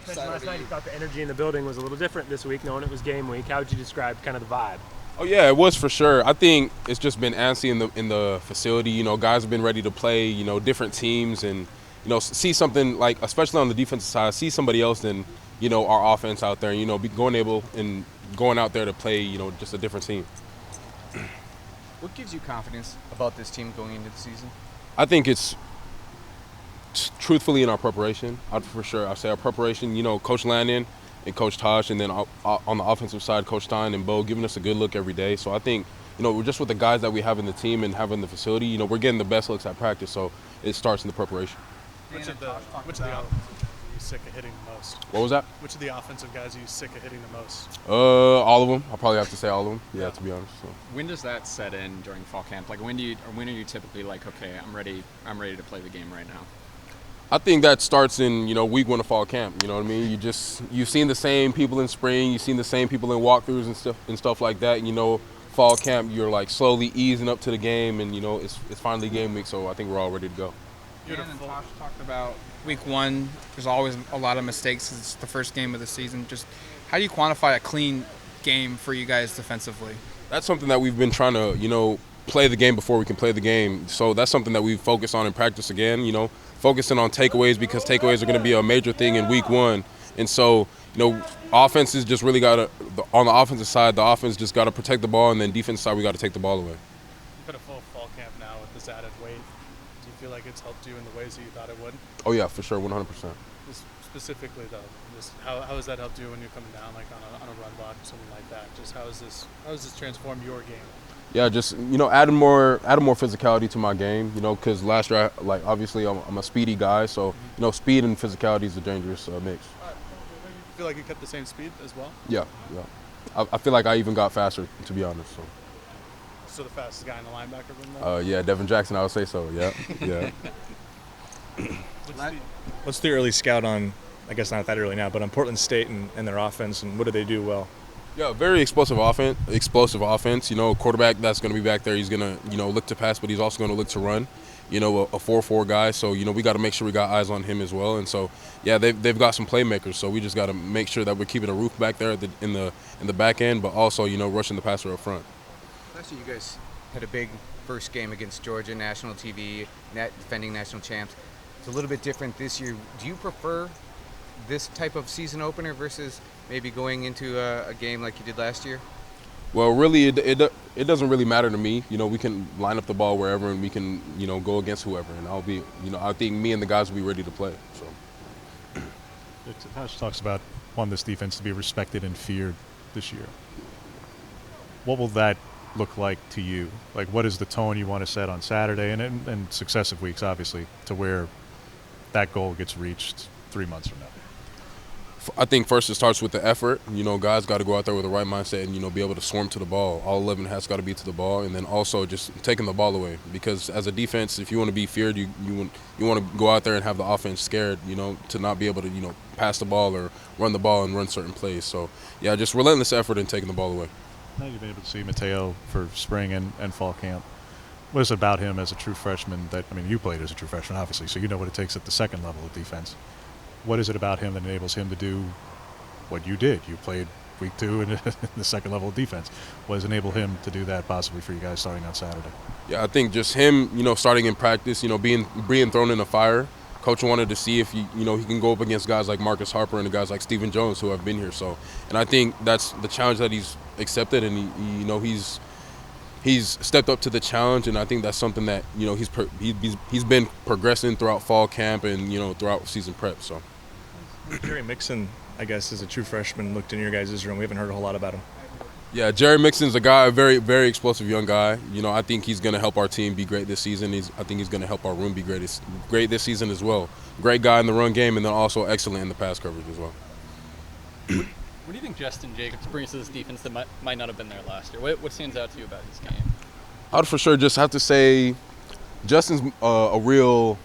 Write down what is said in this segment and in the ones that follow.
Coach mentioned last night he thought the energy in the building was a little different this week, knowing it was game week. How would you describe kind of the vibe? Oh yeah, it was for sure. I think it's just been antsy in the facility. Guys have been ready to play. Different teams, and see something like, especially on the defensive side, see somebody else than our offense out there. Going out there to play. Just a different team. What gives you confidence about this team going into the season? I think it's truthfully in our preparation. I'd say our preparation. Coach Landon and Coach Tosh, and then on the offensive side, Coach Stein and Bo giving us a good look every day. So I think, we're just with the guys that we have in the team and have in the facility, we're getting the best looks at practice. So it starts in the preparation. Which of the offensive guys are you sick of hitting the most? What was that? Which of the offensive guys are you sick of hitting the most? All of them. I'll probably have to say all of them. Yeah, to be honest. So. When does that set in during fall camp? Like when are you typically like, okay, I'm ready to play the game right now? I think that starts in, week 1 of fall camp. You know what I mean? You've seen the same people in spring, you've seen the same people in walkthroughs and stuff like that. Fall camp, you're like slowly easing up to the game, and it's finally game week. So I think we're all ready to go. Dan and Tosh talked about week 1. There's always a lot of mistakes. It's the first game of the season. Just how do you quantify a clean game for you guys defensively? That's something that we've been trying to, play the game before we can play the game. So that's something that we focus on in practice again, focusing on takeaways, because takeaways are going to be a major thing in week 1. And so, offense is just really on the offensive side, the offense just got to protect the ball, and then defense side, we got to take the ball away. You've had a full fall camp now with this added weight. Do you feel like it's helped you in the ways that you thought it would? Oh yeah, for sure, 100%. Just specifically though, just how has that helped you when you're coming down like on a run block or something like that? Just how has this transformed your game? Yeah, just adding more physicality to my game. Because last year, obviously I'm a speedy guy, so speed and physicality is a dangerous mix. You feel like you kept the same speed as well? Yeah. I feel like I even got faster, to be honest. So the fastest guy in the linebacker room though? Yeah, Devin Jackson, I would say so. Yeah. What's the early scout on? I guess not that early now, but on Portland State and their offense, and what do they do well? Yeah, very explosive offense. Quarterback that's going to be back there. He's going to, look to pass, but he's also going to look to run. A 4-4 guy. So, we got to make sure we got eyes on him as well. And so, yeah, they've got some playmakers. So we just got to make sure that we're keeping a roof back there in the back end, but also, rushing the passer up front. Last year, you guys had a big first game against Georgia, national TV, defending national champs. It's a little bit different this year. Do you prefer this type of season opener versus maybe going into a game like you did last year? Well, really, it doesn't really matter to me. We can line up the ball wherever, and we can, go against whoever. And I'll be, I think me and the guys will be ready to play. So. Tosh talks about wanting this defense to be respected and feared this year. What will that look like to you? Like, what is the tone you want to set on Saturday and successive weeks, obviously, to where that goal gets reached 3 months from now? I think first it starts with the effort. Guys got to go out there with the right mindset and, be able to swarm to the ball. All 11 has got to be to the ball, and then also just taking the ball away. Because as a defense, if you want to be feared, you want to go out there and have the offense scared, to not be able to, pass the ball or run the ball and run certain plays. So, yeah, just relentless effort in taking the ball away. Now you've been able to see Mateo for spring and fall camp. What is it about him as a true freshman you played as a true freshman, obviously, so you know what it takes at the second level of defense. What is it about him that enables him to do what you did? You played week 2 in the second level of defense. What does enable him to do that possibly for you guys starting on Saturday? Yeah, I think just him, starting in practice, being thrown in the fire. Coach wanted to see if he can go up against guys like Marcus Harper and guys like Stephen Jones who have been here. So, and I think that's the challenge that he's accepted, and he's stepped up to the challenge, and I think that's something that he's been progressing throughout fall camp and throughout season prep. So. Jerry Mixon, I guess, as a true freshman, looked in your guys' room. We haven't heard a whole lot about him. Yeah, Jerry Mixon's a very, very explosive young guy. I think he's going to help our team be great this season. I think he's going to help our room be great this season as well. Great guy in the run game, and then also excellent in the pass coverage as well. What do you think Justin Jacobs brings to this defense that might not have been there last year? What stands out to you about his game? I would for sure just have to say Justin's a real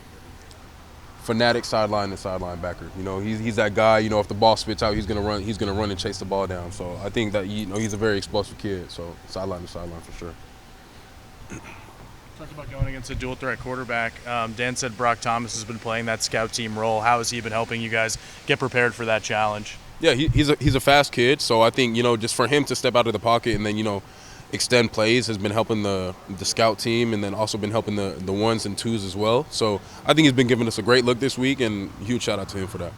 fanatic sideline to sideline backer. He's that guy. If the ball spits out, he's gonna run and chase the ball down. So I think that he's a very explosive kid. So sideline to sideline for sure. Talked about going against a dual threat quarterback. Dan said Brock Thomas has been playing that scout team role. How has he been helping you guys get prepared for that challenge? Yeah, he's a fast kid, so I think just for him to step out of the pocket and then extend plays has been helping the scout team, and then also been helping the ones and twos as well. So I think he's been giving us a great look this week, and huge shout out to him for that.